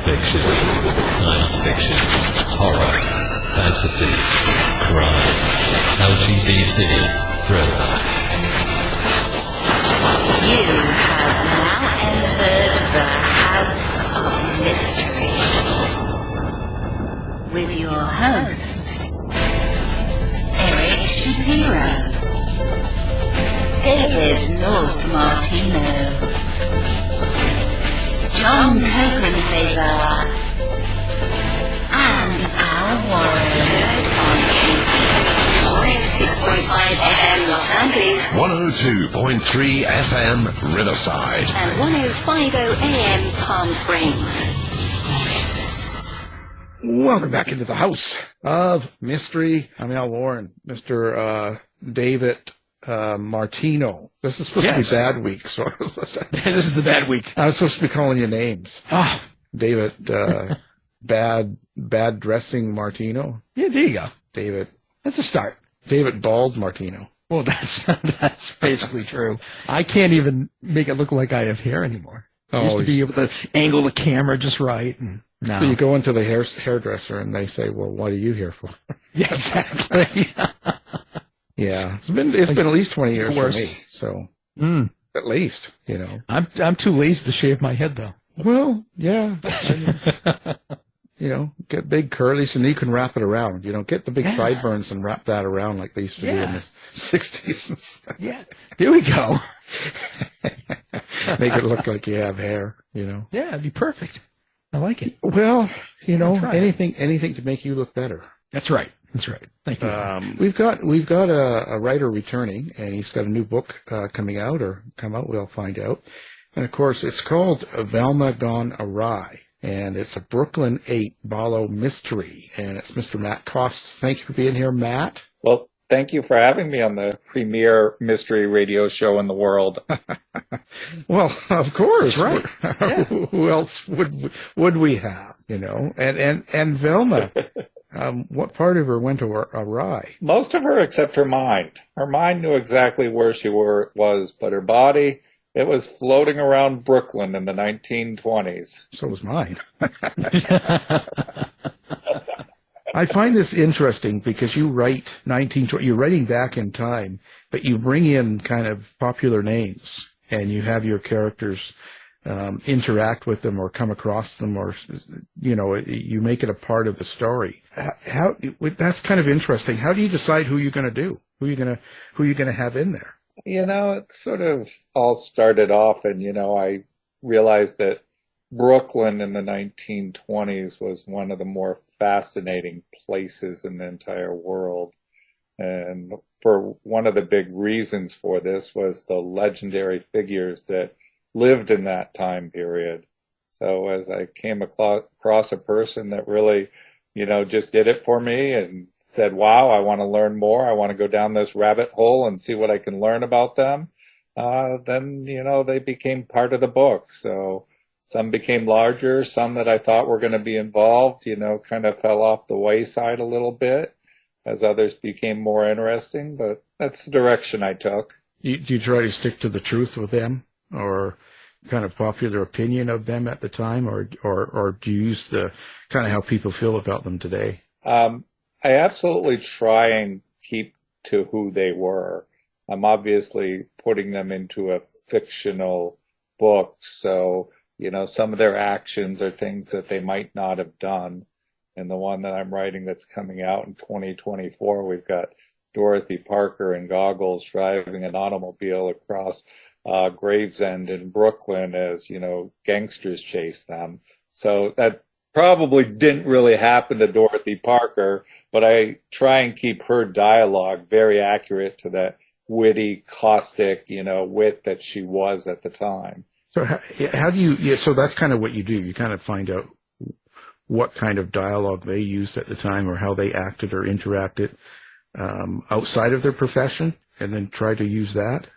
fiction, science fiction, horror, fantasy, crime, LGBT, thriller. You have now entered the House of Mystery with your hosts, Eric Shapiro, David North Martino, John Copenhaver, and Al Warren on 6.5 FM Los Angeles, 102.3 FM Riverside, and 105.0 AM Palm Springs. Welcome back into the House of Mystery. I'm Al Warren, Mr. David Martino. This is supposed to be bad week, so this is the bad week. I was supposed to be calling you names. David, bad dressing Martino. Yeah, there you go. David. That's a start. David Bald Martino. Well, that's basically true. I can't even make it look like I have hair anymore. I used to be able to angle the camera just right. And no. So you go into the hairdresser and they say, well, what are you here for? Yeah, exactly. Yeah. It's been at least 20 years for me. So at least, you know. I'm too lazy to shave my head though. Well, yeah. You know, get big curlies and you can wrap it around. You know, get the big sideburns and wrap that around like they used to do in the 60s and stuff. Yeah. There we go. Make it look like you have hair, you know. Yeah, it'd be perfect. I like it. Well, you know, anything to make you look better. That's right. That's right. Thank you. We've got a writer returning, and he's got a new book coming out or come out. We'll find out. And of course, it's called Velma Gone Awry, and it's a Brooklyn 8 Ballo mystery, and it's Mr. Matt Cost. Thank you for being here, Matt. Well, thank you for having me on the premier mystery radio show in the world. Well, of course, right? Yeah. Who else would we have? You know, and Velma. What part of her went awry? Most of her, except her mind. Her mind knew exactly where she was, but her body, it was floating around Brooklyn in the 1920s. So was mine. I find this interesting because you write 1920. You're writing back in time, but you bring in kind of popular names, and you have your characters interact with them or come across them, or you know, you make it a part of the story. How that's kind of interesting. How do you decide who you're going to do? Who you're going to have in there? You know, it sort of all started off, and you know, I realized that Brooklyn in the 1920s was one of the more fascinating places in the entire world. And for one of the big reasons for this was the legendary figures that lived in that time period. So as I came across a person that really, you know, just did it for me and said, wow, I want to learn more. I want to go down this rabbit hole and see what I can learn about them. Then, you know, they became part of the book. So some became larger, some that I thought were going to be involved, you know, kind of fell off the wayside a little bit as others became more interesting, but that's the direction I took. Do you try to stick to the truth with them, or kind of popular opinion of them at the time, or do you use the kind of how people feel about them today? I absolutely try and keep to who they were. I'm obviously putting them into a fictional book, so, you know, some of their actions are things that they might not have done. And the one that I'm writing that's coming out in 2024, we've got Dorothy Parker in goggles driving an automobile across Gravesend in Brooklyn as, you know, gangsters chase them. So that probably didn't really happen to Dorothy Parker, but I try and keep her dialogue very accurate to that witty, caustic, you know, wit that she was at the time. So how do you, so that's kind of what you do. You kind of find out what kind of dialogue they used at the time, or how they acted or interacted outside of their profession, and then try to use that?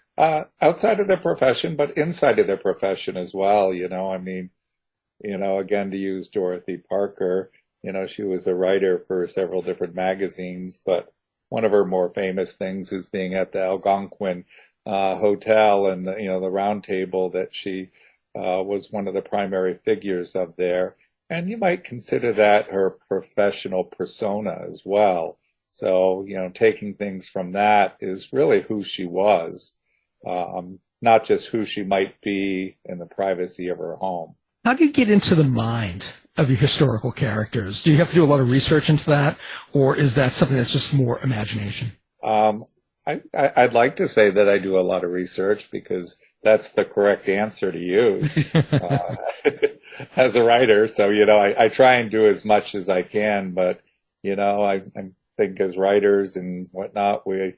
Outside of their profession, but inside of their profession as well. You know, I mean, you know, again, to use Dorothy Parker, you know, she was a writer for several different magazines, but one of her more famous things is being at the Algonquin Hotel and, the Round Table that she was one of the primary figures of there. And you might consider that her professional persona as well. So, taking things from that is really who she was, not just who she might be in the privacy of her home. How do you get into the mind of your historical characters? Do you have to do a lot of research into that, or is that something that's just more imagination? I'd like to say that I do a lot of research because that's the correct answer to use as a writer. So, I try and do as much as I can, but, I think as writers and whatnot, we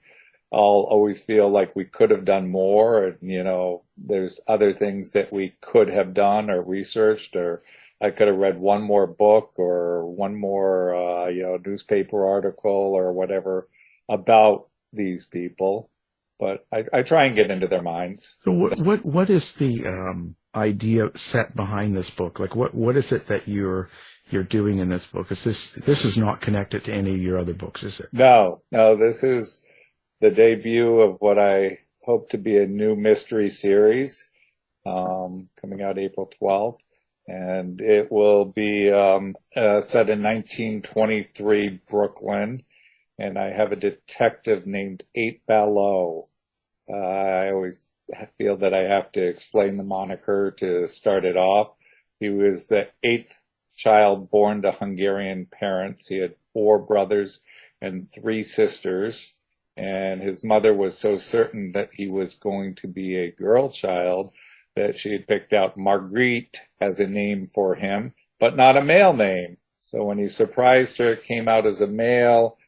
all always feel like we could have done more. And, there's other things that we could have done or researched, or I could have read one more book or one more, newspaper article or whatever about these people. But I try and get into their minds. So what is the idea set behind this book? Like what is it that you're doing in this book? Is this is not connected to any of your other books, is it? No, this is the debut of what I hope to be a new mystery series, coming out April 12th. And it will be set in 1923 Brooklyn. And I have a detective named Ballo. I always feel that I have to explain the moniker to start it off. He was the 8th child born to Hungarian parents. He had 4 brothers and 3 sisters. And his mother was so certain that he was going to be a girl child that she had picked out Marguerite as a name for him, but not a male name. So when he surprised her, it came out as a male.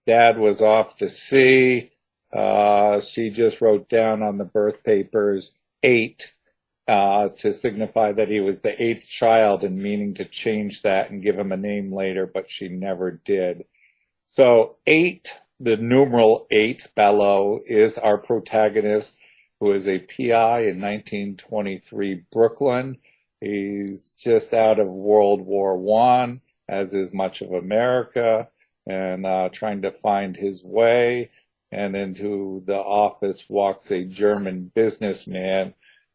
Dad was off to sea. She just wrote down on the birth papers 8 to signify that he was the 8th child, and meaning to change that and give him a name later, but she never did. So 8, the numeral 8, Ballo, is our protagonist, who is a PI in 1923 Brooklyn. He's just out of World War I, as is much of America, and trying to find his way. And into the office walks a German businessman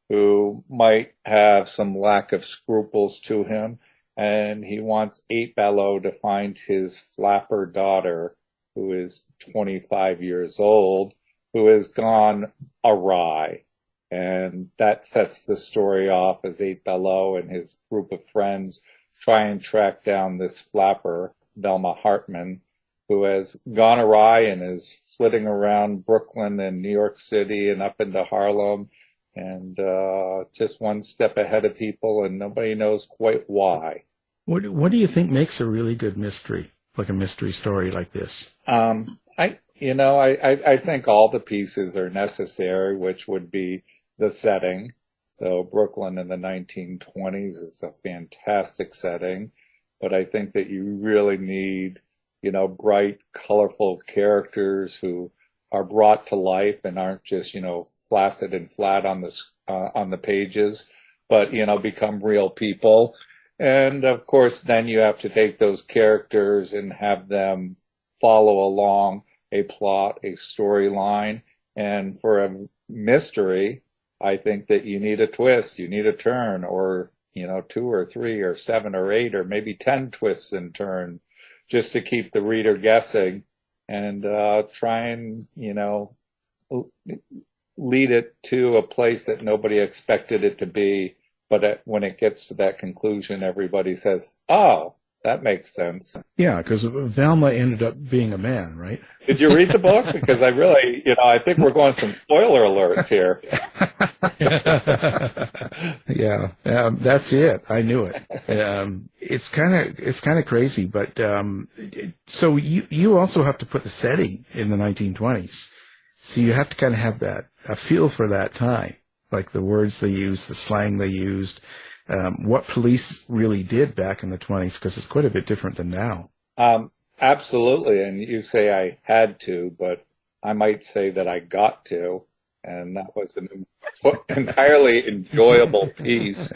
who might have some lack of scruples to him. And he wants 8 Ballo to find his flapper daughter, who is 25 years old, who has gone awry. And that sets the story off as 8 Ballo and his group of friends try and track down this flapper, Velma Hartman, who has gone awry and is flitting around Brooklyn and New York City and up into Harlem, and just one step ahead of people, and nobody knows quite why. What do you think makes a really good mystery, like a mystery story like this? I think all the pieces are necessary, which would be the setting. So Brooklyn in the 1920s is a fantastic setting, but I think that you really need, bright, colorful characters who are brought to life and aren't just, flaccid and flat on the pages, but, become real people. And of course, then you have to take those characters and have them follow along a plot, a storyline. And for a mystery, I think that you need a twist, you need a turn, or, 2 or 3 or 7 or 8 or maybe 10 twists and turns, just to keep the reader guessing and try and, lead it to a place that nobody expected it to be. But when it gets to that conclusion, everybody says, oh, that makes sense. Yeah, because Velma ended up being a man, right? Did you read the book? Because I really, I think we're going some spoiler alerts here. Yeah, that's it. I knew it. It's kind of crazy, but so you also have to put the setting in the 1920s. So you have to kind of have a feel for that time, like the words they used, the slang they used, what police really did back in the 20s, because it's quite a bit different than now. Absolutely. And you say I had to, but I might say that I got to. And that was an entirely enjoyable piece.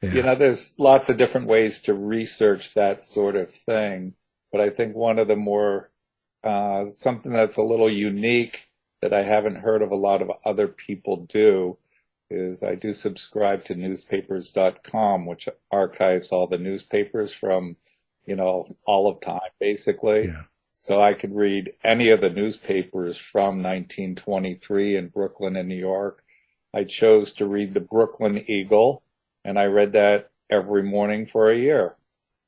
There's lots of different ways to research that sort of thing. But I think one of the more, something that's a little unique that I haven't heard of a lot of other people do is I do subscribe to newspapers.com, which archives all the newspapers from, all of time, basically. Yeah. So I could read any of the newspapers from 1923 in Brooklyn and New York. I chose to read the Brooklyn Eagle, and I read that every morning for a year.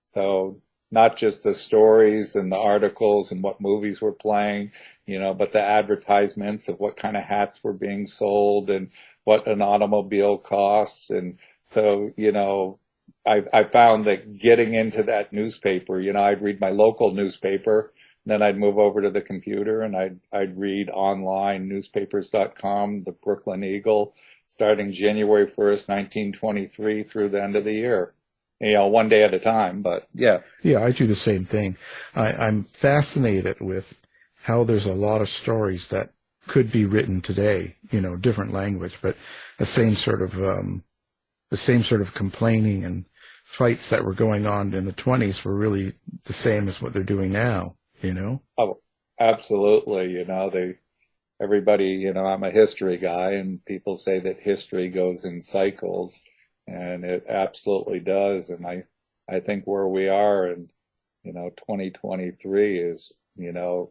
So not just the stories and the articles and what movies were playing, but the advertisements of what kind of hats were being sold and what an automobile costs. And so, I found that getting into that newspaper, I'd read my local newspaper, then I'd move over to the computer and I'd read online newspapers.com, the Brooklyn Eagle, starting January 1st, 1923 through the end of the year. One day at a time, but yeah. Yeah, I do the same thing. I'm fascinated with how there's a lot of stories that could be written today, different language, but the same sort of complaining and fights that were going on in the 20s were really the same as what they're doing now, Oh, absolutely. Everybody, I'm a history guy, and people say that history goes in cycles. And it absolutely does. And I think where we are in, 2023 is, a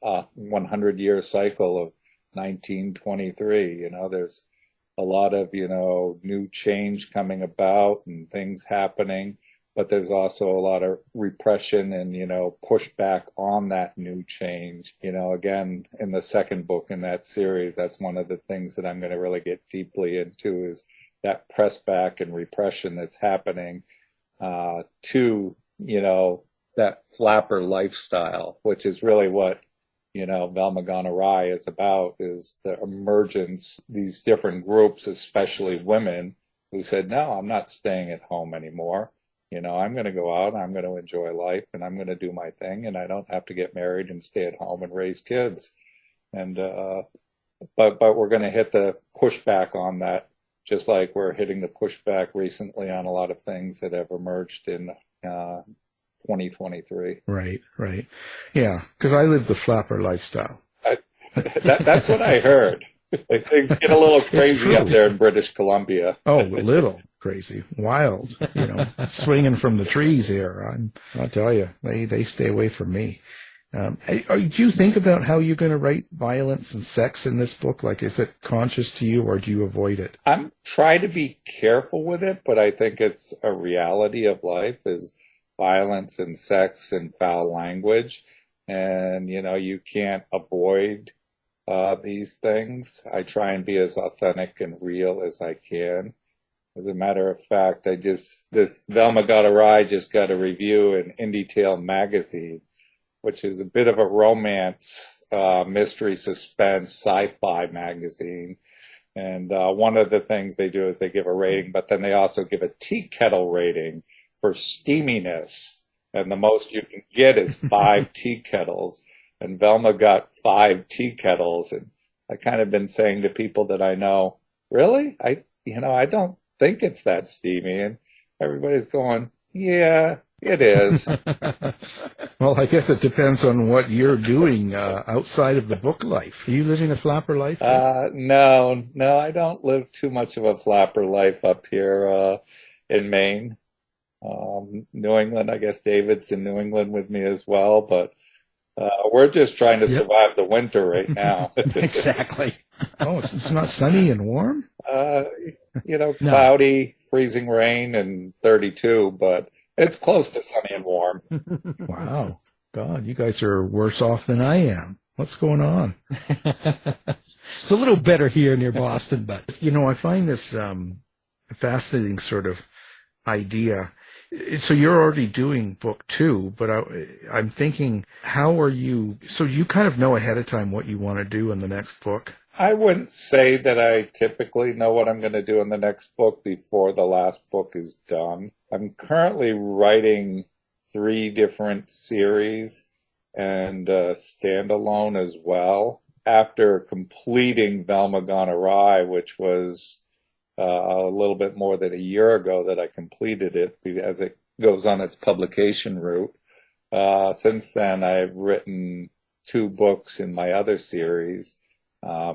100-year cycle of 1923. There's a lot of, new change coming about and things happening, but there's also a lot of repression and, pushback on that new change. Again, in the second book in that series, that's one of the things that I'm going to really get deeply into is that press back and repression that's happening to, that flapper lifestyle, which is really what, Velma Gone Awry is about, is the emergence, these different groups, especially women, who said, no, I'm not staying at home anymore. I'm going to go out and I'm going to enjoy life and I'm going to do my thing and I don't have to get married and stay at home and raise kids. And, but we're going to hit the pushback on that, just like we're hitting the pushback recently on a lot of things that have emerged in 2023. Right. Yeah, because I live the flapper lifestyle. That's what I heard. Things get a little crazy up there in British Columbia. Oh, a little crazy, wild, swinging from the trees here. I'll tell you, they stay away from me. Do you think about how you're going to write violence and sex in this book? Like, is it conscious to you or do you avoid it? I'm trying to be careful with it, but I think it's a reality of life is violence and sex and foul language. And, you can't avoid these things. I try and be as authentic and real as I can. As a matter of fact, this Velma Gone Awry just got a review in Indie Tale magazine, which is a bit of a romance, mystery, suspense, sci-fi magazine. And one of the things they do is they give a rating, but then they also give a tea kettle rating for steaminess. And the most you can get is 5 tea kettles. And Velma got 5 tea kettles. And I kind of been saying to people that I know, really? I don't think it's that steamy. And everybody's going, yeah, it is. Well, I guess it depends on what you're doing outside of the book life. Are you living a flapper life? No, I don't live too much of a flapper life up here in Maine. New England, I guess David's in New England with me as well, but we're just trying to survive the winter right now. Exactly. Oh, it's not sunny and warm? Cloudy, freezing rain, and 32, but it's close to sunny and warm. Wow. God, you guys are worse off than I am. What's going on? It's a little better here near Boston, but... I find this fascinating sort of idea. So you're already doing book 2, but I'm thinking, how are you... So you kind of know ahead of time what you want to do in the next book? I wouldn't say that I typically know what I'm going to do in the next book before the last book is done. I'm currently writing 3 different series and standalone as well. After completing Velma Gone Awry, which was a little bit more than a year ago that I completed it as it goes on its publication route. Since then, I've written 2 books in my other series.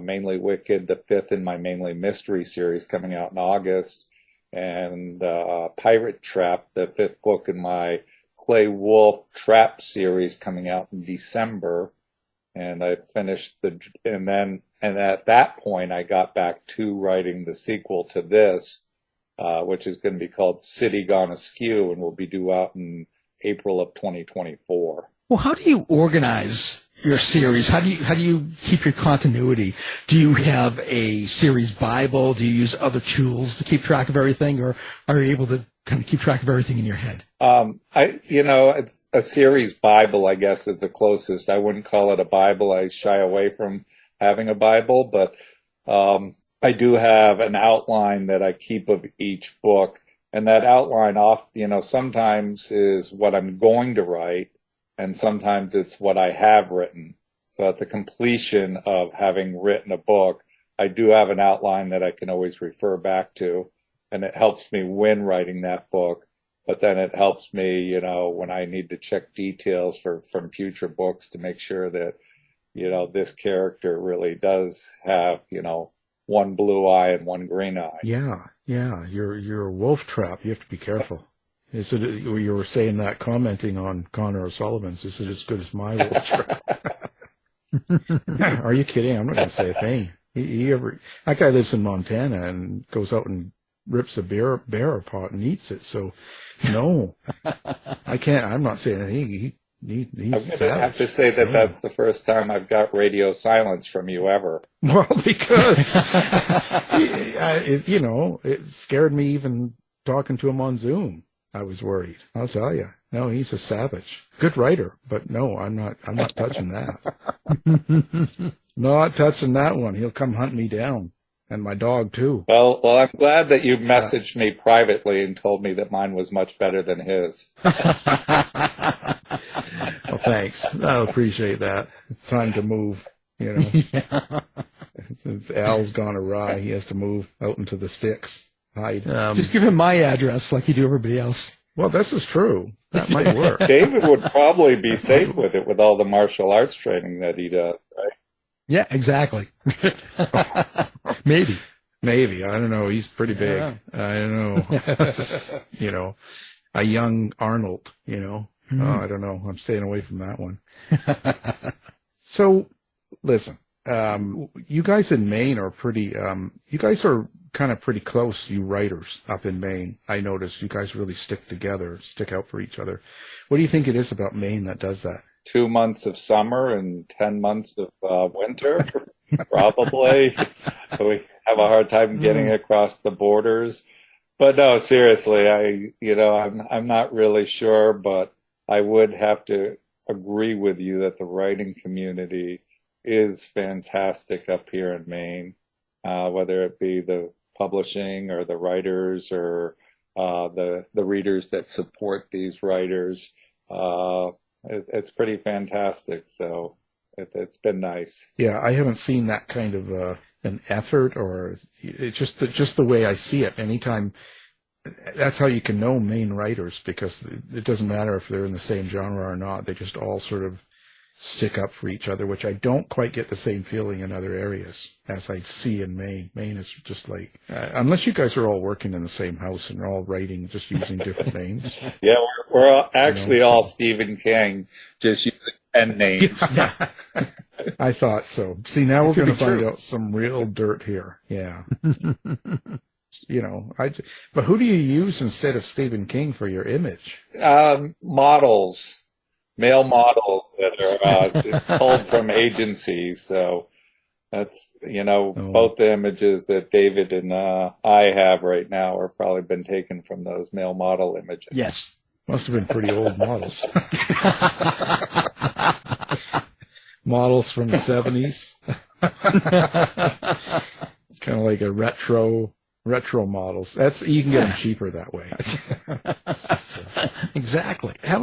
Mainly Wicked, the fifth in my Mainly Mystery series coming out in August, and Pirate Trap, the fifth book in my Clay Wolf Trap series coming out in December. And I finished and at that point I got back to writing the sequel to this, which is going to be called City Gone Askew and will be due out in April of 2024. Well, how do you organize your series? How do you keep your continuity? Do you have a series Bible? Do you use other tools to keep track of everything, or are you able to kind of keep track of everything in your head? It's a series Bible, I guess, is the closest. I wouldn't call it a Bible. I shy away from having a Bible, but I do have an outline that I keep of each book, and that outline sometimes is what I'm going to write, and sometimes it's what I have written. So at the completion of having written a book, I do have an outline that I can always refer back to, and it helps me when writing that book. But then it helps me, when I need to check details from future books to make sure that, this character really does have, one blue eye and one green eye. Yeah. You're a wolf trap. You have to be careful. Is it, you were saying that, commenting on Connor O'Sullivan's, is it as good as my wolf trap? Are you kidding? I'm not going to say a thing. That guy lives in Montana and goes out and rips a bear apart and eats it. So, no, I can't. I'm not saying anything. He's I have to say that that's the first time I've got radio silence from you ever. Well, because it scared me even talking to him on Zoom. I was worried. I'll tell you. No, he's a savage. Good writer, but no, I'm not touching that. Not touching that one. He'll come hunt me down. And my dog, too. Well, I'm glad that you messaged me privately and told me that mine was much better than his. Well, thanks. I appreciate that. It's time to move, Yeah. Since Al's gone awry, he has to move out into the sticks. Hide. Just give him my address like you do everybody else. Well, this is true. That might work. David would probably be safe with it with all the martial arts training that he does, right? Yeah, exactly. Maybe. I don't know. He's pretty big. I don't know. A young Arnold, Mm-hmm. Oh, I don't know. I'm staying away from that one. So, listen, you guys in Maine are pretty, you guys are kind of pretty close, you writers up in Maine. I noticed you guys really stick out for each other. What do you think it is about Maine that does that? 2 months of summer and 10 months of winter, probably. We have a hard time getting across the borders. But no, seriously, I'm not really sure, but I would have to agree with you that the writing community is fantastic up here in Maine, whether it be the publishing or the writers or the readers that support these writers. It's pretty fantastic. So it's been nice. Yeah, I haven't seen that kind of an effort, or it's just the way I see it. Anytime, that's how you can know Maine writers, because it doesn't matter if they're in the same genre or not. They just all sort of stick up for each other, which I don't quite get the same feeling in other areas as I see in Maine. Maine is just like, unless you guys are all working in the same house and all writing, just using different names. Yeah, we're actually all Stephen King, just using pen names. I thought so. See, now we're going to find out some real dirt here. Yeah. But who do you use instead of Stephen King for your image? Models. Male models that are pulled from agencies. So that's, both the images that David and I have right now are probably been taken from those male model images. Yes. Must have been pretty old models. Models from the 70s. It's kind of like a retro models. You can get them cheaper that way. Exactly. How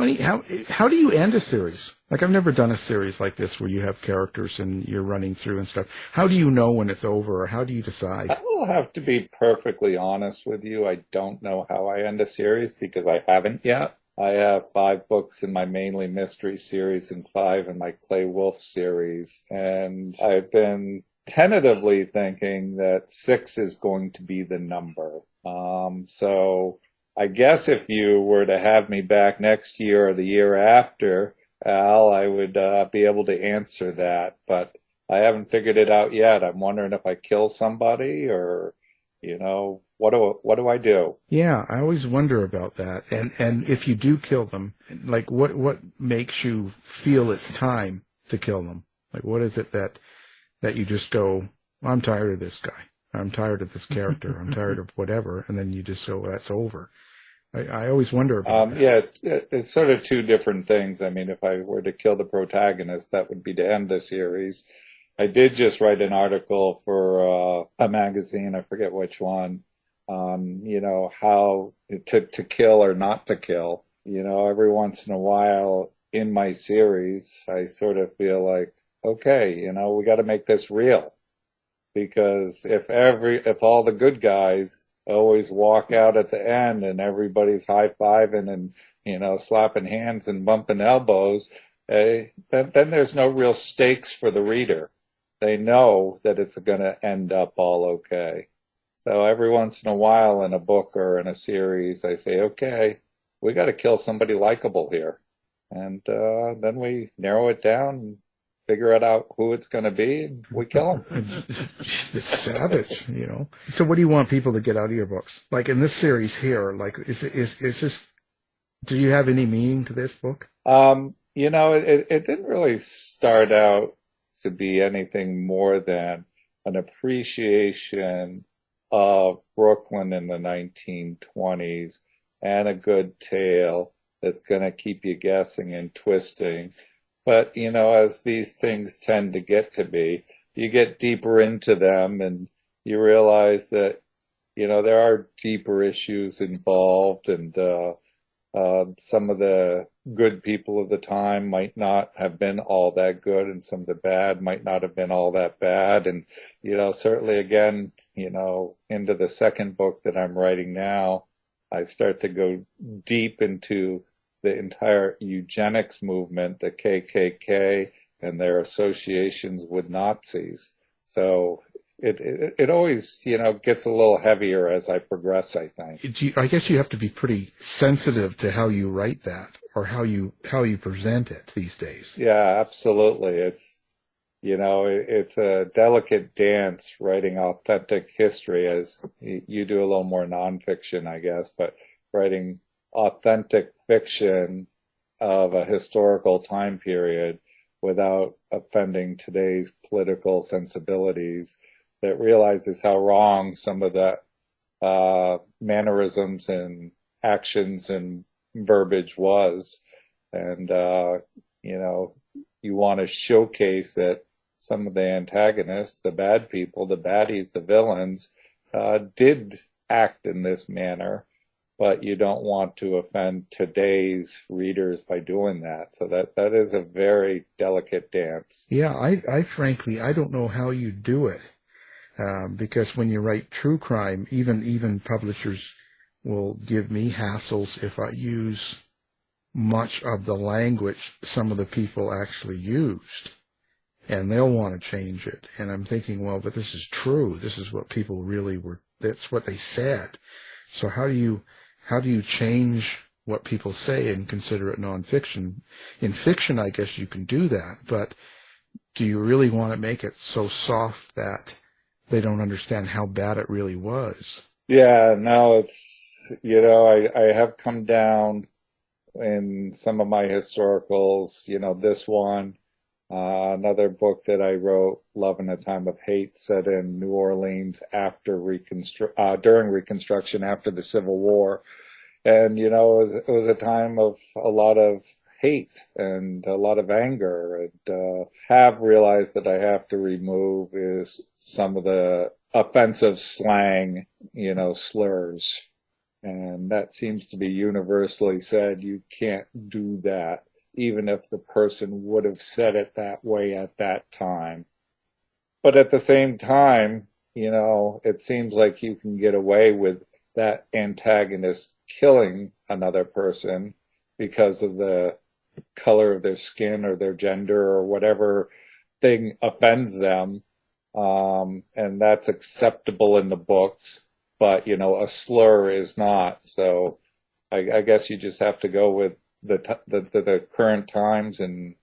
do you end a series? Like, I've never done a series like this where you have characters and you're running through and stuff. How do you know when it's over, or how do you decide? I will have to be perfectly honest with you. I don't know how I end a series because I haven't yet. I have 5 books in my Mainly Mystery series and 5 in my Clay Wolf series. And I've been tentatively thinking that 6 is going to be the number. So I guess if you were to have me back next year or the year after, Al, I would be able to answer that. But I haven't figured it out yet. I'm wondering if I kill somebody or, what do I do? Yeah, I always wonder about that. And if you do kill them, like what makes you feel it's time to kill them? Like what is it that you just go, I'm tired of this guy. I'm tired of this character. I'm tired of whatever. And then you just go, that's over. I always wonder about that. Yeah, it's sort of two different things. I mean, if I were to kill the protagonist, that would be to end the series. I did just write an article for a magazine, I forget which one, on, how to kill or not to kill. Every once in a while in my series, I sort of feel like, okay, we got to make this real. Because if all the good guys always walk out at the end and everybody's high-fiving and, slapping hands and bumping elbows, then there's no real stakes for the reader. They know that it's going to end up all okay. So every once in a while in a book or in a series, I say, okay, we got to kill somebody likable here. And then we narrow it down and figure it out who it's going to be, and we kill them. It's savage, So what do you want people to get out of your books? Like in this series here, like is this, do you have any meaning to this book? It didn't really start out to be anything more than an appreciation of Brooklyn in the 1920s and a good tale that's going to keep you guessing and twisting. But, as these things tend to get to be, you get deeper into them and you realize that, there are deeper issues involved and some of the good people of the time might not have been all that good and some of the bad might not have been all that bad. And, certainly again, into the second book that I'm writing now, I start to go deep into the entire eugenics movement, the KKK, and their associations with Nazis. So it always, gets a little heavier as I progress, I think. I guess you have to be pretty sensitive to how you write that or how you present it these days. Yeah, absolutely. It's, it's a delicate dance writing authentic history, as you do a little more nonfiction, I guess, but writing authentic fiction of a historical time period without offending today's political sensibilities, that realizes how wrong some of the mannerisms and actions and verbiage was. And, you want to showcase that some of the antagonists, the bad people, the baddies, the villains, did act in this manner. But you don't want to offend today's readers by doing that. So that is a very delicate dance. Yeah, I frankly, I don't know how you do it. Because when you write true crime, even publishers will give me hassles if I use much of the language some of the people actually used. And they'll want to change it. And I'm thinking, well, but this is true. This is what people really were, that's what they said. So how do you change what people say and consider it nonfiction? In fiction, I guess you can do that, but do you really want to make it so soft that they don't understand how bad it really was? Yeah, no, it's, I have come down in some of my historicals, this one, another book that I wrote, Love in a Time of Hate, set in New Orleans after during Reconstruction, after the Civil War. And, it was a time of a lot of hate and a lot of anger, and have realized that I have to remove is some of the offensive slang, slurs. And that seems to be universally said, you can't do that, even if the person would have said it that way at that time. But at the same time, it seems like you can get away with that antagonist killing another person because of the color of their skin or their gender or whatever thing offends them. and that's acceptable in the books, but, a slur is not. So I guess you just have to go with the current times and,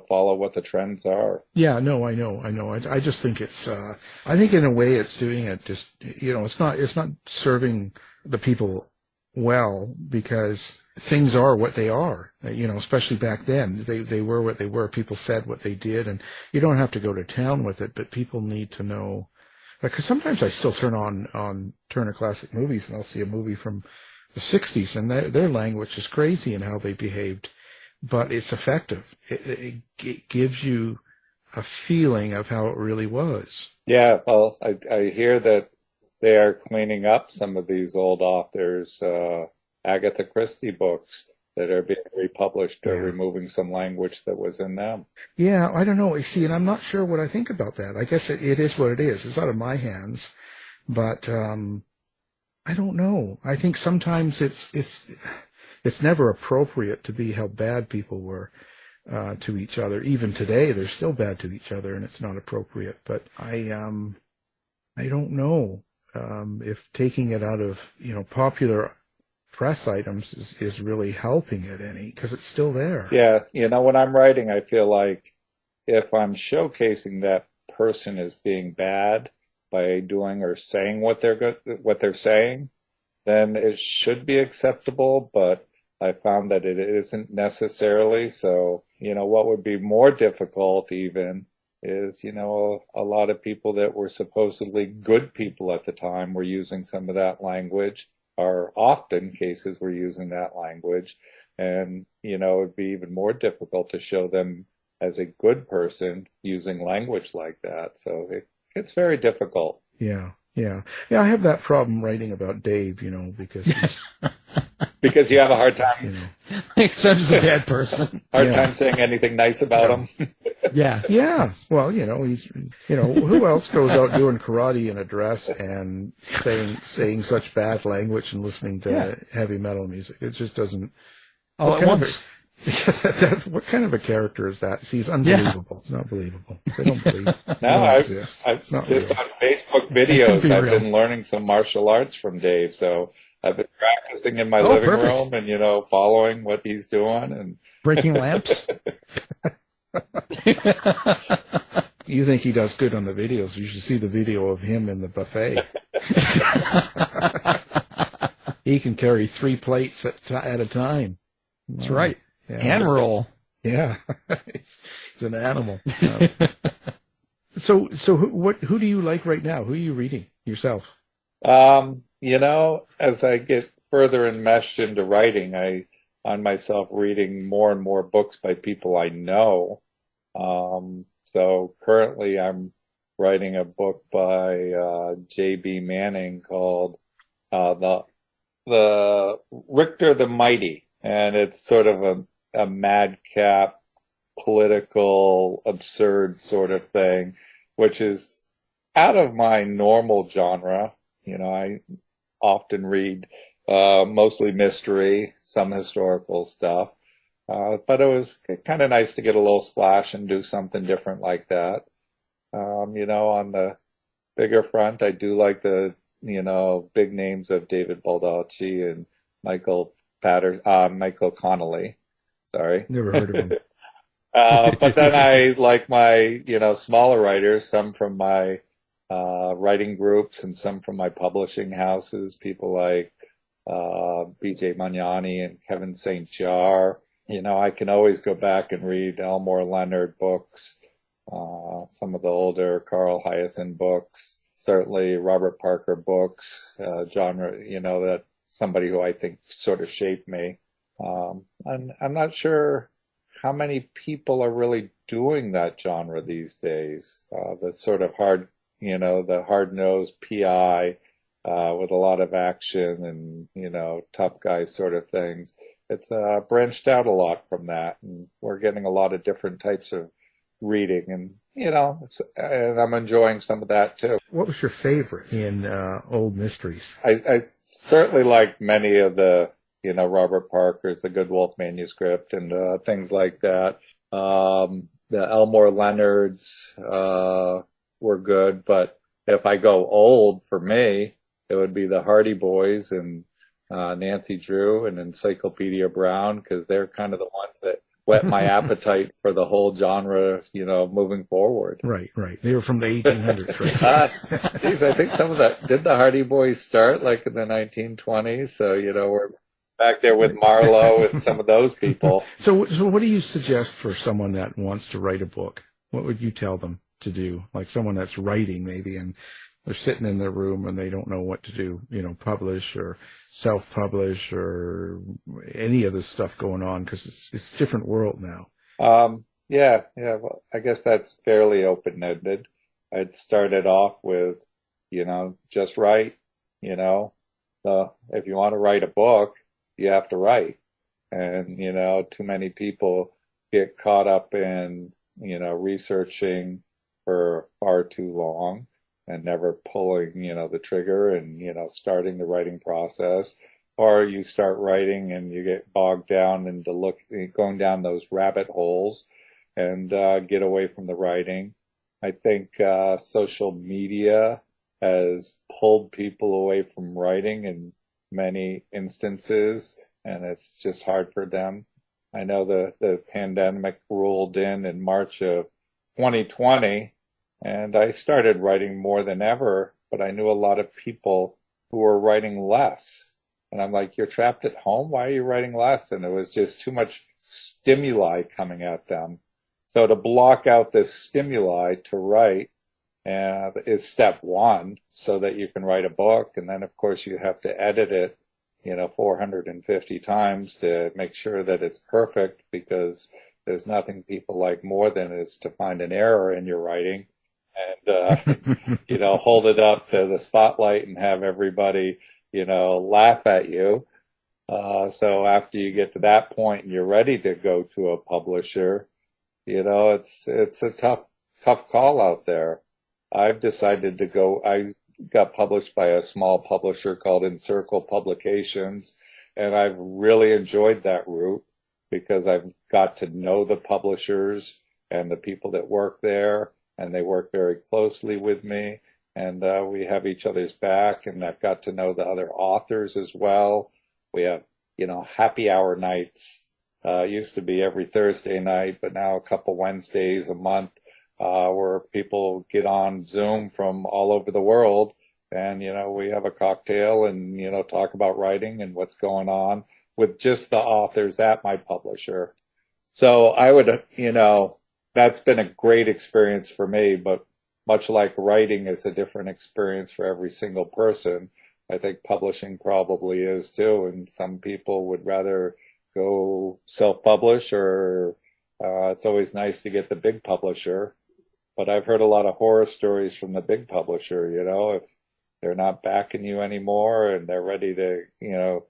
follow what the trends are. Yeah, no, I know. I just think it's, I think in a way it's doing it just, it's not serving the people well, because things are what they are, especially back then. They were what they were. People said what they did, and you don't have to go to town with it, but people need to know. Because sometimes I still turn on Turner Classic Movies, and I'll see a movie from the 60s, and their language is crazy in how they behaved, but it's effective. It gives you a feeling of how it really was. Yeah, well, I hear that they are cleaning up some of these old authors, Agatha Christie books that are being republished. They're removing some language that was in them. Yeah, I don't know. See, and I'm not sure what I think about that. I guess it is what it is. It's out of my hands, but I don't know. I think sometimes it's never appropriate to be how bad people were to each other. Even today, they're still bad to each other, and it's not appropriate. But I don't know if taking it out of popular press items is really helping it any, because it's still there. Yeah, when I'm writing, I feel like if I'm showcasing that person as being bad by doing or saying what they're saying, then it should be acceptable, but I found that it isn't necessarily. So, what would be more difficult even is, a lot of people that were supposedly good people at the time were using some of that language, or often cases were using that language. And, it would be even more difficult to show them as a good person using language like that. So it's very difficult. Yeah. I have that problem writing about Dave, because he's, because you have a hard time. Because I'm just a bad person. Hard time saying anything nice about him. Yeah. Well, he's, who else goes out doing karate in a dress and saying such bad language and listening to heavy metal music? It just doesn't. All at once. What kind of a character is that? See, he's unbelievable. It's not believable. They don't believe it. No, I've just real. On Facebook videos, I've been learning some martial arts from Dave. So I've been practicing in my living room and, following what he's doing and breaking lamps. You think he does good on the videos? You should see the video of him in the buffet. He can carry 3 plates at a time. That's right. Yeah. And roll. Yeah. He's an animal. So who do you like right now? Who are you reading yourself? As I get further enmeshed into writing, I find myself reading more and more books by people I know. So currently I'm writing a book by J.B. Manning called the Richter the Mighty. And it's sort of a madcap, political, absurd sort of thing, which is out of my normal genre. I often read mostly mystery, some historical stuff. But it was kind of nice to get a little splash and do something different like that. On the bigger front, I do like the, big names of David Baldacci and Michael Connolly. Sorry. Never heard of him. But then I like my, smaller writers, some from my writing groups and some from my publishing houses, people like B.J. Magnani and Kevin St. Jar. I can always go back and read Elmore Leonard books, some of the older Carl Hyacin books, certainly Robert Parker books, genre, that somebody who I think sort of shaped me. And I'm not sure how many people are really doing that genre these days. The sort of the hard-nosed PI with a lot of action and, tough guy sort of things. It's branched out a lot from that, and we're getting a lot of different types of reading, and and I'm enjoying some of that too. What was your favorite in old mysteries? I certainly like many of the Robert Parker's The Good Wolf Manuscript and things like that. The Elmore Leonard's, were good. But if I go old, for me, it would be the Hardy Boys and Nancy Drew and Encyclopedia Brown, because they're kind of the ones that whet my appetite for the whole genre, moving forward. Right. They were from the 1800s, right? Geez, I think some of that, did the Hardy Boys start like in the 1920s? So, we're back there with Marlowe and some of those people. So what do you suggest for someone that wants to write a book? What would you tell them to do? Like someone that's writing maybe, and they're sitting in their room and they don't know what to do, publish or self-publish or any of this stuff going on, because it's a different world now. Yeah. Well, I guess that's fairly open-ended. I'd started off with, just write, if you want to write a book, you have to write. And, too many people get caught up in, researching for far too long and never pulling, the trigger and, starting the writing process. Or you start writing and you get bogged down into going down those rabbit holes and get away from the writing. I think social media has pulled people away from writing in many instances, and it's just hard for them. I know the pandemic rolled in March of 2020, and I started writing more than ever, but I knew a lot of people who were writing less. And I'm like, you're trapped at home? Why are you writing less? And it was just too much stimuli coming at them. So to block out this stimuli to write is step one, so that you can write a book. And then, of course, you have to edit it, 450 times to make sure that it's perfect, because there's nothing people like more than is to find an error in your writing and, hold it up to the spotlight and have everybody, laugh at you. So after you get to that point and you're ready to go to a publisher, it's a tough call out there. I've decided to go. I got published by a small publisher called Encircle Publications, and I've really enjoyed that route because I've got to know the publishers and the people that work there, and they work very closely with me, and we have each other's back, and I've got to know the other authors as well. We have, happy hour nights. Used to be every Thursday night, but now a couple Wednesdays a month, where people get on Zoom from all over the world, and, we have a cocktail and, talk about writing and what's going on with just the authors at my publisher. So I would, that's been a great experience for me, but much like writing is a different experience for every single person, I think publishing probably is too. And some people would rather go self-publish, or it's always nice to get the big publisher. But I've heard a lot of horror stories from the big publisher, if they're not backing you anymore and they're ready to,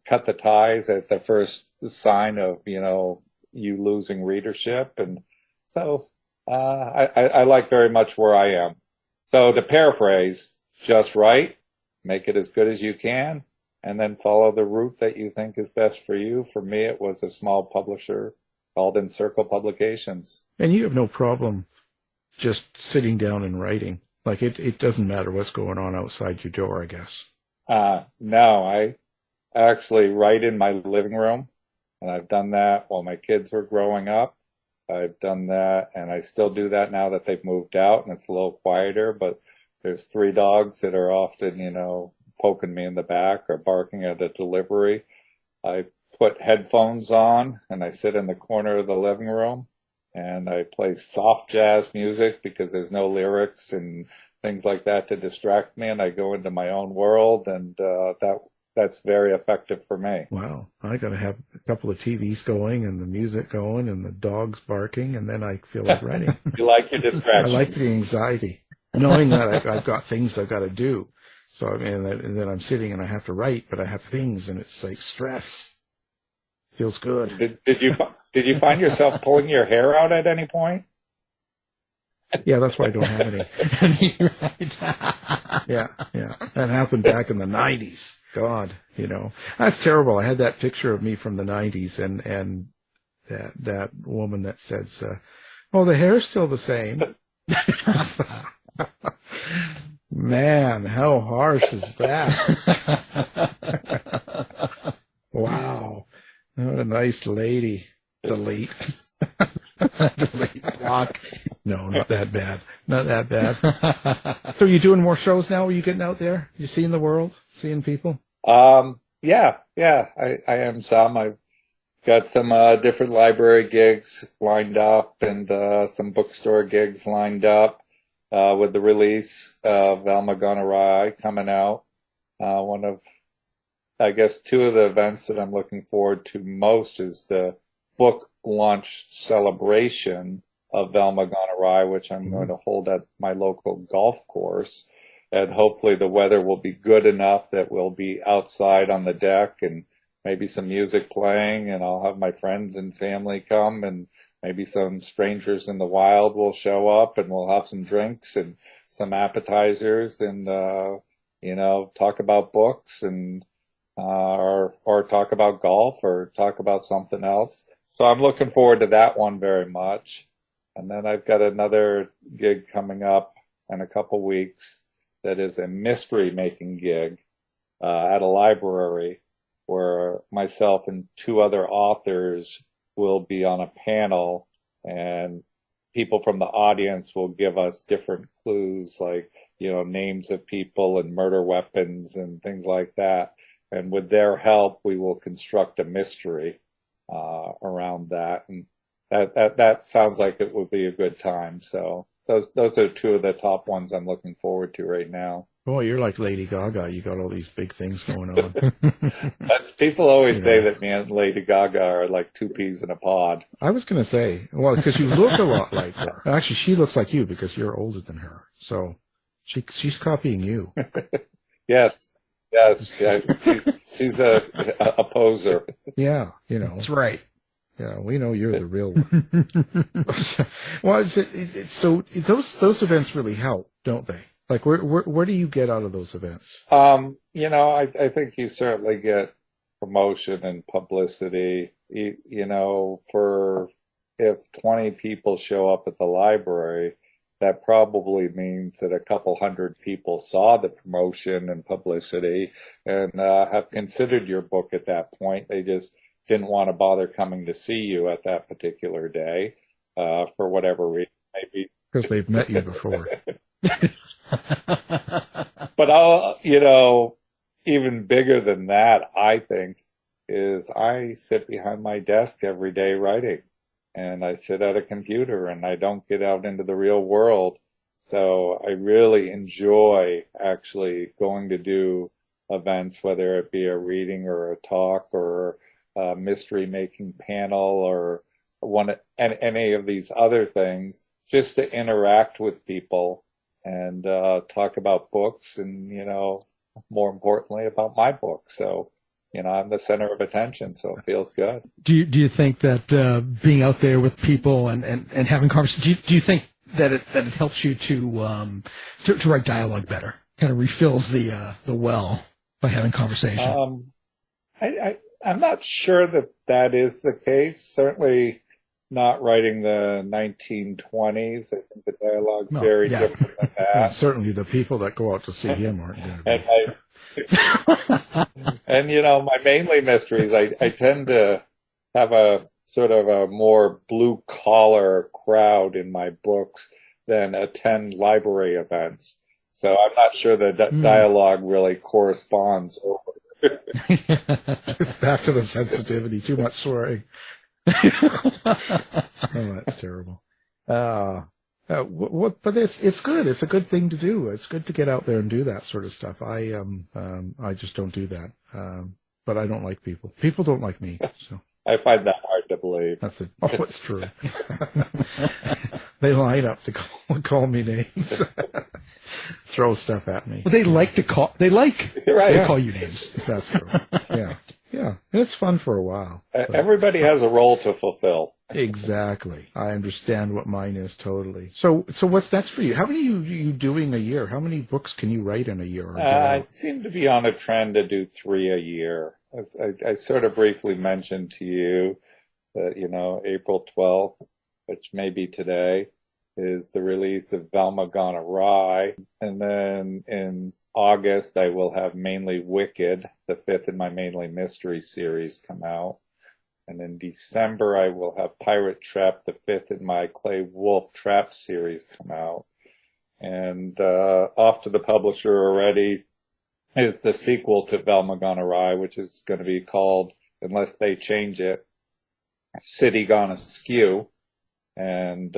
cut the ties at the first sign of, you losing readership. And so I like very much where I am. So to paraphrase, just write, make it as good as you can, and then follow the route that you think is best for you. For me, it was a small publisher called Encircle Publications. And you have no problem just sitting down and writing. Like it doesn't matter what's going on outside your door, I guess. No, I actually write in my living room, and I've done that while my kids were growing up. I've done that, and I still do that now that they've moved out and it's a little quieter, but there's 3 dogs that are often, poking me in the back or barking at a delivery. I put headphones on and I sit in the corner of the living room and I play soft jazz music because there's no lyrics and things like that to distract me, and I go into my own world, and that's very effective for me. Wow. I got to have a couple of TVs going and the music going and the dogs barking, and then I feel like writing. You like your distractions. I like the anxiety, knowing that I've got things I've got to do. So, and then I'm sitting and I have to write, but I have things, and it's like stress. Feels good. Did you find yourself pulling your hair out at any point? Yeah, that's why I don't have any. Yeah. That happened back in the 90s. God, that's terrible. I had that picture of me from the 90s, and that woman that says, "Oh, the hair's still the same." Man, how harsh is that? Wow. What a nice lady. Delete. Delete. Block. No, not that bad. Not that bad. So you doing more shows now? Are you getting out there? You seeing the world? Seeing people? Yeah, I am some. I've got some different library gigs lined up and some bookstore gigs lined up with the release of Velma Gone Awry coming out. One of, I guess, two of the events that I'm looking forward to most is the book launch celebration of Velma Gone Awry, which I'm going to hold at my local golf course. And hopefully the weather will be good enough that we'll be outside on the deck and maybe some music playing, and I'll have my friends and family come, and maybe some strangers in the wild will show up, and we'll have some drinks and some appetizers and, talk about books and, or talk about golf or talk about something else. So I'm looking forward to that one very much. And then I've got another gig coming up in a couple weeks that is a mystery making gig at a library where myself and two other authors will be on a panel, and people from the audience will give us different clues like, names of people and murder weapons and things like that. And with their help, we will construct a mystery around that. And that sounds like it would be a good time. So those are two of the top ones I'm looking forward to right now. Boy, you're like Lady Gaga. You got all these big things going on. People always say that me and Lady Gaga are like two peas in a pod. I was going to say, well, because you look a lot like her. Actually, she looks like you because you're older than her. So she's copying you. Yes. Yeah, she's a poser. Yeah, That's right. Yeah, we know you're the real one. Well, so those events really help, don't they? Like, where do you get out of those events? I think you certainly get promotion and publicity. For if 20 people show up at the library, that probably means that a couple hundred people saw the promotion and publicity and have considered your book at that point. They just didn't want to bother coming to see you at that particular day for whatever reason, maybe Because they've met you before. But even bigger than that, I think, is I sit behind my desk every day writing, and I sit at a computer, and I don't get out into the real world. So I really enjoy actually going to do events, whether it be a reading or a talk or a mystery making panel or any of these other things, just to interact with people and talk about books and, more importantly, about my book. So, I'm the center of attention, so it feels good. Do you think that being out there with people and having conversations, do you think that it helps you to write dialogue better? Kind of refills the well by having conversation. I'm not sure that is the case. Certainly not writing the 1920s. I think the dialogue's very different than that. Well, certainly the people that go out to see him aren't going to be. And my mainly mysteries, I tend to have a sort of a more blue collar crowd in my books than attend library events. So I'm not sure the dialogue really corresponds over. It's back to the sensitivity. Too much swearing. Oh, that's terrible. But it's good. It's a good thing to do. It's good to get out there and do that sort of stuff. I just don't do that. But I don't like people. People don't like me. So I find that hard to believe. that's it. Oh, it's true. They line up to call me names, throw stuff at me. Well, they like to call you names. That's true. Yeah. Yeah, and it's fun for a while. Everybody has a role to fulfill. Exactly. I understand what mine is totally. So what's next for you? How many are you doing a year? How many books can you write in a year? I seem to be on a trend to do 3 a year. As I sort of briefly mentioned to you that, April 12th, which may be today, is the release of Velma Gone Awry. And then in August, I will have Mainly Wicked, the 5th in my Mainly Mystery series, come out. And in December, I will have Pirate Trap, the 5th in my Clay Wolf Trap series, come out. And off to the publisher already is the sequel to Velma Gone Awry, which is going to be called, unless they change it, City Gone Askew. And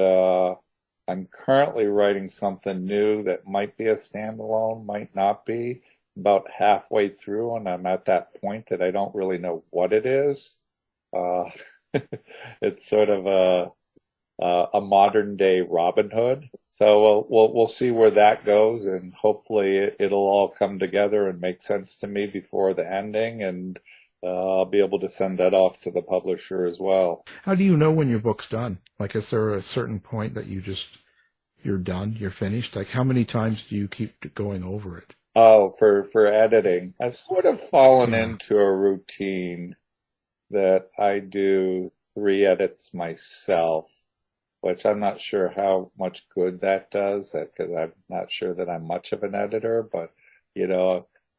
I'm currently writing something new that might be a standalone, might not be, about halfway through, and I'm at that point that I don't really know what it is. It's sort of a modern day Robin Hood. So we'll see where that goes, and hopefully it'll all come together and make sense to me before the ending, and I'll be able to send that off to the publisher as well. How do you know when your book's done? Like, is there a certain point that you're done, you're finished? Like, how many times do you keep going over it? Oh, for editing, I've sort of fallen into a routine that I do 3 edits myself, which I'm not sure how much good that does, because I'm not sure that I'm much of an editor, but,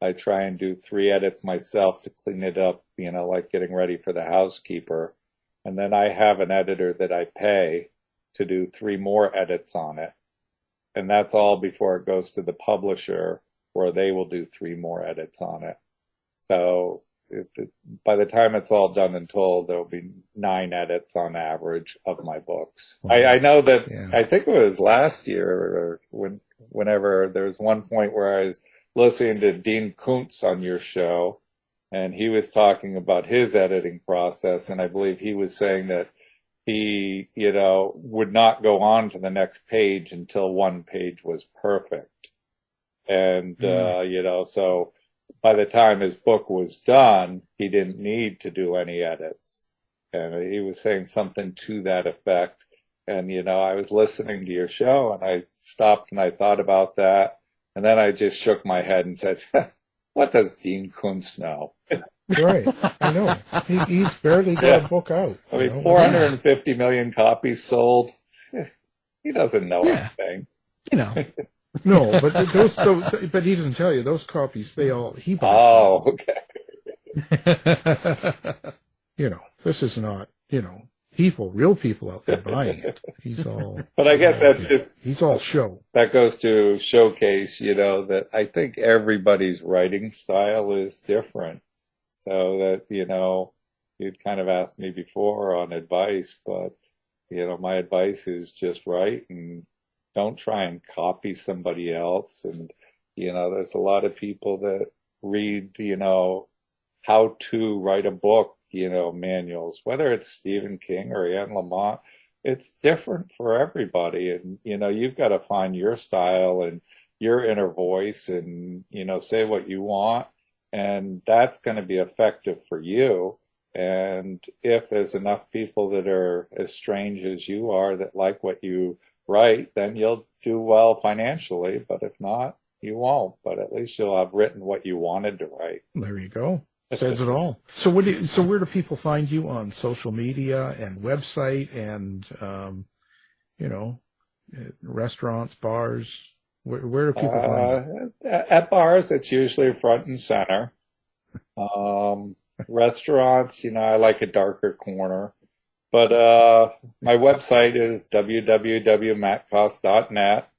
I try and do 3 edits myself to clean it up, like getting ready for the housekeeper. And then I have an editor that I pay to do 3 more edits on it. And that's all before it goes to the publisher, where they will do 3 more edits on it. So by the time it's all done and told, there'll be 9 edits on average of my books. Wow. I know that, I think it was last year, or whenever, there was one point where I was listening to Dean Koontz on your show, and he was talking about his editing process, and I believe he was saying that he, would not go on to the next page until one page was perfect. And, so by the time his book was done, he didn't need to do any edits. And he was saying something to that effect. And, I was listening to your show, and I stopped and I thought about that. And then I just shook my head and said, what does Dean Koontz know? Right. I know. He's barely got a book out. I mean, 450 million copies sold. He doesn't know anything. No, but but he doesn't tell you those copies. He buys. Oh, okay. This is not, real people out there buying it. He's all. But I guess he's all show. That goes to showcase, that I think everybody's writing style is different. So that, you'd kind of asked me before on advice, but, my advice is just write and don't try and copy somebody else. And, there's a lot of people that read, how to write a book, manuals, whether it's Stephen King or Anne Lamott. It's different for everybody. And, you've got to find your style and your inner voice and, say what you want. And that's going to be effective for you. And if there's enough people that are as strange as you are that like what you write, then you'll do well financially. But if not, you won't. But at least you'll have written what you wanted to write. There you go. Says it all. So where do people find you on social media and website and, restaurants, bars? Where do people find you? At bars, it's usually front and center. Restaurants, I like a darker corner. But my website is www.mattcost.net.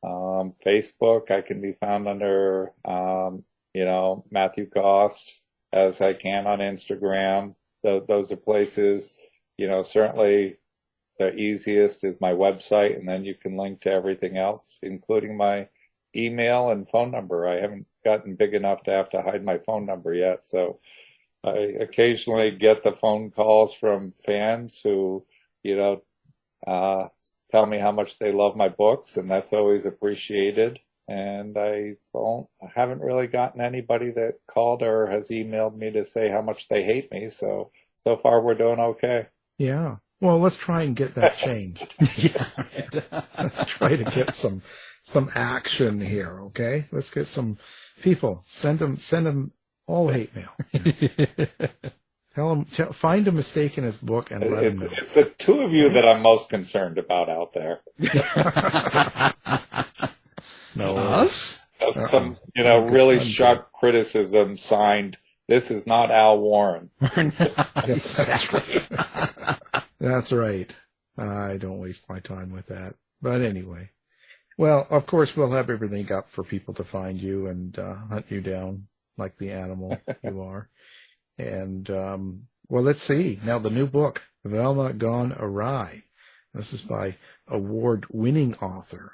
Facebook, I can be found under, Matthew Cost, as I can on Instagram. Those are places, certainly the easiest is my website, and then you can link to everything else, including my email and phone number. I haven't gotten big enough to have to hide my phone number yet, so I occasionally get the phone calls from fans who, tell me how much they love my books, and that's always appreciated. And I haven't really gotten anybody that called or has emailed me to say how much they hate me. So far we're doing okay. Yeah. Well, let's try and get that changed. Let's try to get some action here. Okay. Let's get some people. Send them all hate mail. Find a mistake in his book and let him know. It's the two of you that I'm most concerned about out there. No. Us? Some, really sharp criticism signed, "This is not Al Warren." Yes, that's right. That's right. I don't waste my time with that. But anyway. Well, of course, we'll have everything up for people to find you and hunt you down like the animal you are. And, well, let's see. Now, the new book, Velma Gone Awry. This is by award-winning author.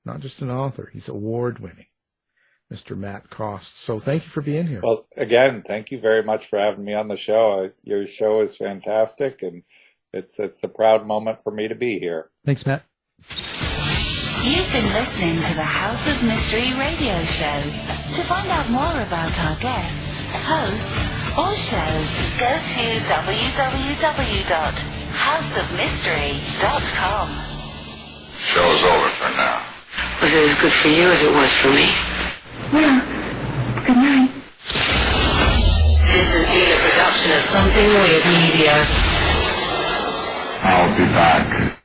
Not just an author, he's award-winning, Mr. Matt Cost. So thank you for being here. Well, again, thank you very much for having me on the show. Your show is fantastic, and it's a proud moment for me to be here. Thanks, Matt. You've been listening to the House of Mystery radio show. To find out more about our guests, hosts, or shows, go to www.houseofmystery.com. Show's over for now. Was it as good for you as it was for me? Well, good night. This has been a production of Something Weird Media. I'll be back.